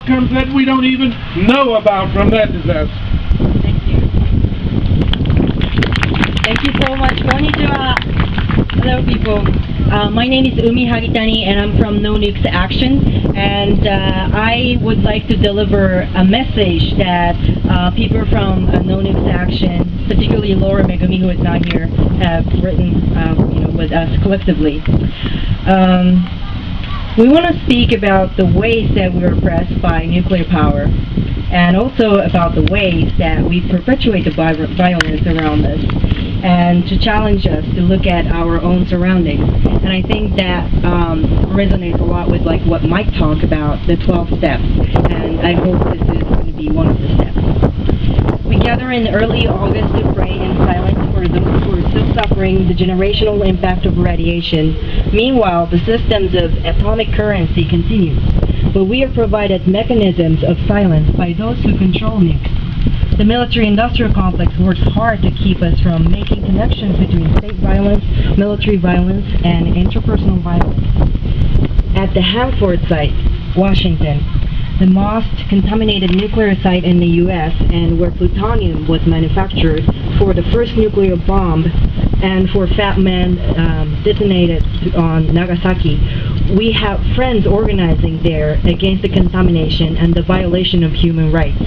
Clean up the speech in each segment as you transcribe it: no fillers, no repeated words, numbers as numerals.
outcomes that we don't even know about from that disaster. Thank you. Thank you so much. Konnichiwa. Hello, people. My name is Umi Hagitani, and I'm from No Nukes Action. And I would like to deliver a message that people from No Nukes Action, particularly Laura Megumi, who is not here, have written with us collectively. We want to speak about the ways that we're oppressed by nuclear power, and also about the ways that we perpetuate the violence around us, and to challenge us to look at our own surroundings. And I think that resonates a lot with like what Mike talked about, the 12 steps, and I hope this is going to be one of the steps. We gather in early August to pray in silence for those who are still suffering the generational impact of radiation. Meanwhile, the systems of atomic currency continue, but we are provided mechanisms of silence by those who control nukes. The military-industrial complex works hard to keep us from making connections between state violence, military violence, and interpersonal violence. At the Hanford site, Washington, the most contaminated nuclear site in the U.S. and where plutonium was manufactured for the first nuclear bomb and for Fat Man detonated on Nagasaki, we have friends organizing there against the contamination and the violation of human rights,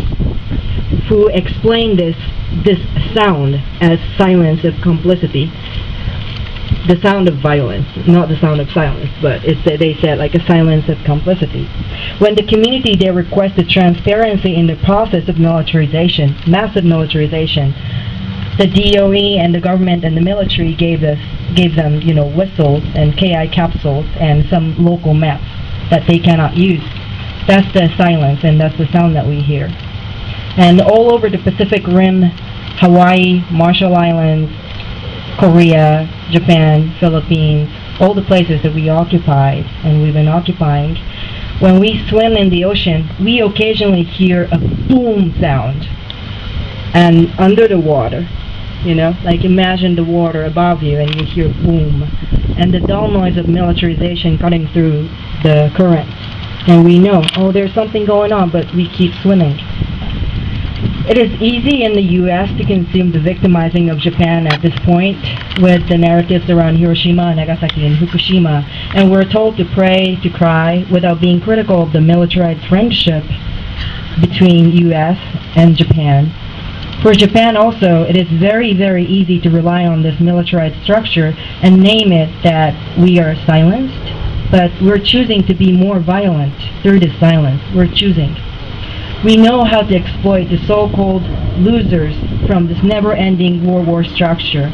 who explain this sound as silence of complicity. The sound of violence, not the sound of silence, but they said like a silence of complicity. When the community there requested transparency in the process of militarization, massive militarization, the DOE and the government and the military gave them, whistles and KI capsules and some local maps that they cannot use. That's the silence, and that's the sound that we hear. And all over the Pacific Rim, Hawaii, Marshall Islands, Korea, Japan, Philippines, all the places that we occupied and we've been occupying, when we swim in the ocean, we occasionally hear a boom sound. And under the water, like imagine the water above you and you hear boom. And the dull noise of militarization cutting through the currents. And we know, oh, there's something going on, but we keep swimming. It is easy in the U.S. to consume the victimizing of Japan at this point with the narratives around Hiroshima, Nagasaki, and Fukushima, and we're told to pray, to cry, without being critical of the militarized friendship between U.S. and Japan. For Japan also, it is very, very easy to rely on this militarized structure and name it that we are silenced, but we're choosing to be more violent through this silence. We're choosing. We know how to exploit the so-called losers from this never-ending war structure.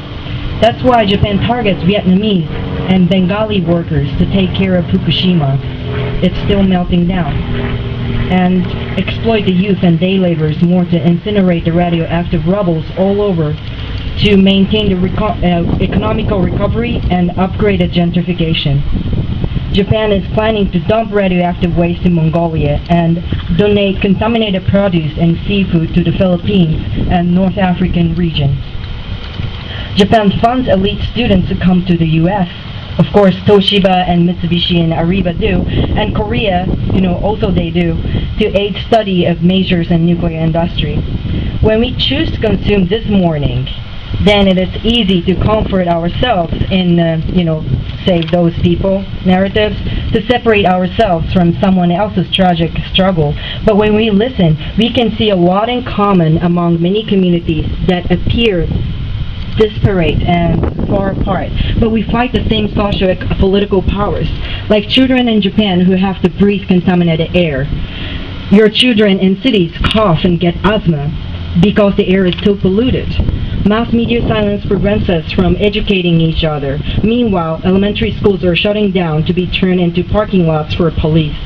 That's why Japan targets Vietnamese and Bengali workers to take care of Fukushima. It's still melting down. And exploit the youth and day laborers more to incinerate the radioactive rubbles all over to maintain the economical recovery and upgraded gentrification. Japan is planning to dump radioactive waste in Mongolia and donate contaminated produce and seafood to the Philippines and North African regions. Japan funds elite students to come to the U.S. Of course, Toshiba and Mitsubishi and Ariba do, and Korea, also they do, to aid study of measures in nuclear industry. When we choose to consume this morning, then it is easy to comfort ourselves in, save those people narratives, to separate ourselves from someone else's tragic struggle. But when we listen, we can see a lot in common among many communities that appear disparate and far apart. But we fight the same socio-political powers, like children in Japan who have to breathe contaminated air. Your children in cities cough and get asthma because the air is too polluted. Mass media silence prevents us from educating each other. Meanwhile, elementary schools are shutting down to be turned into parking lots for police,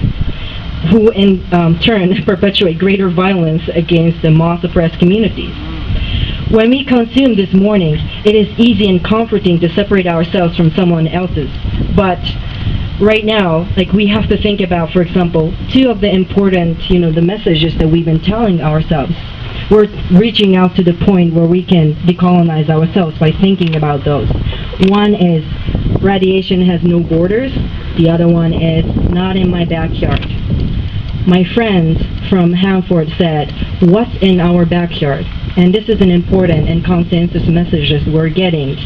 who in turn perpetuate greater violence against the most oppressed communities. When we consume this morning, it is easy and comforting to separate ourselves from someone else's. But right now, we have to think about, for example, two of the important, the messages that we've been telling ourselves. We're reaching out to the point where we can decolonize ourselves by thinking about those. One is radiation has no borders. The other one is not in my backyard. my friends from Hanford said, what's in our backyard? And this is an important and consensus messages we're getting.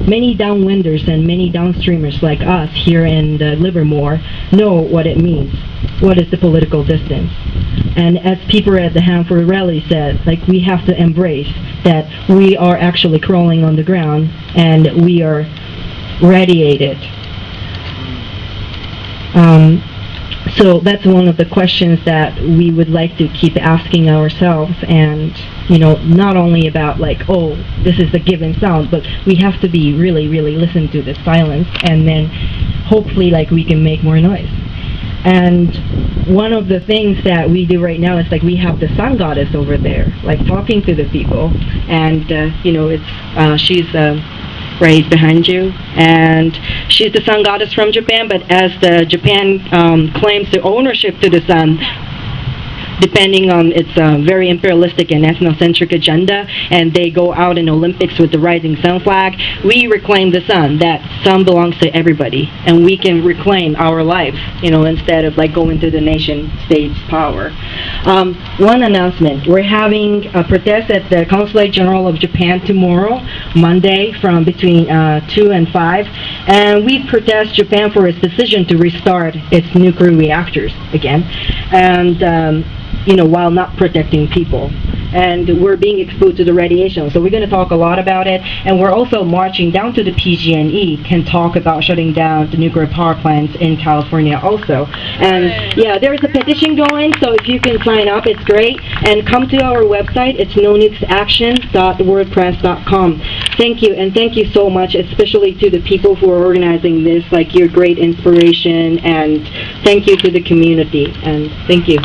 Many downwinders and many downstreamers like us here in the Livermore know what it means. What is the political distance? And as people at the Hanford rally said, like, we have to embrace that we are actually crawling on the ground and we are radiated. So that's one of the questions that we would like to keep asking ourselves, and not only about like, oh, this is the given sound, but we have to be really listen to the silence, and then hopefully like we can make more noise. And one of the things that we do right now is like we have the sun goddess over there, like talking to the people, and she's right behind you, and she's the sun goddess from Japan, but as the Japan claims the ownership to the sun, depending on its very imperialistic and ethnocentric agenda, and they go out in Olympics with the rising sun flag, we reclaim the sun. That sun belongs to everybody, and we can reclaim our lives, instead of like going to the nation-state's power. One announcement: we're having a protest at the Consulate General of Japan tomorrow, Monday, from between 2 and 5, and we protest Japan for its decision to restart its nuclear reactors again, and while not protecting people. And we're being exposed to the radiation. So we're going to talk a lot about it. And we're also marching down to the PG&E, can talk about shutting down the nuclear power plants in California also. And yeah, there's a petition going, so if you can sign up, it's great. And come to our website. It's nonukesAction.wordpress.com. Thank you, and thank you so much, especially to the people who are organizing this. Like, you're great inspiration, and thank you to the community. And thank you.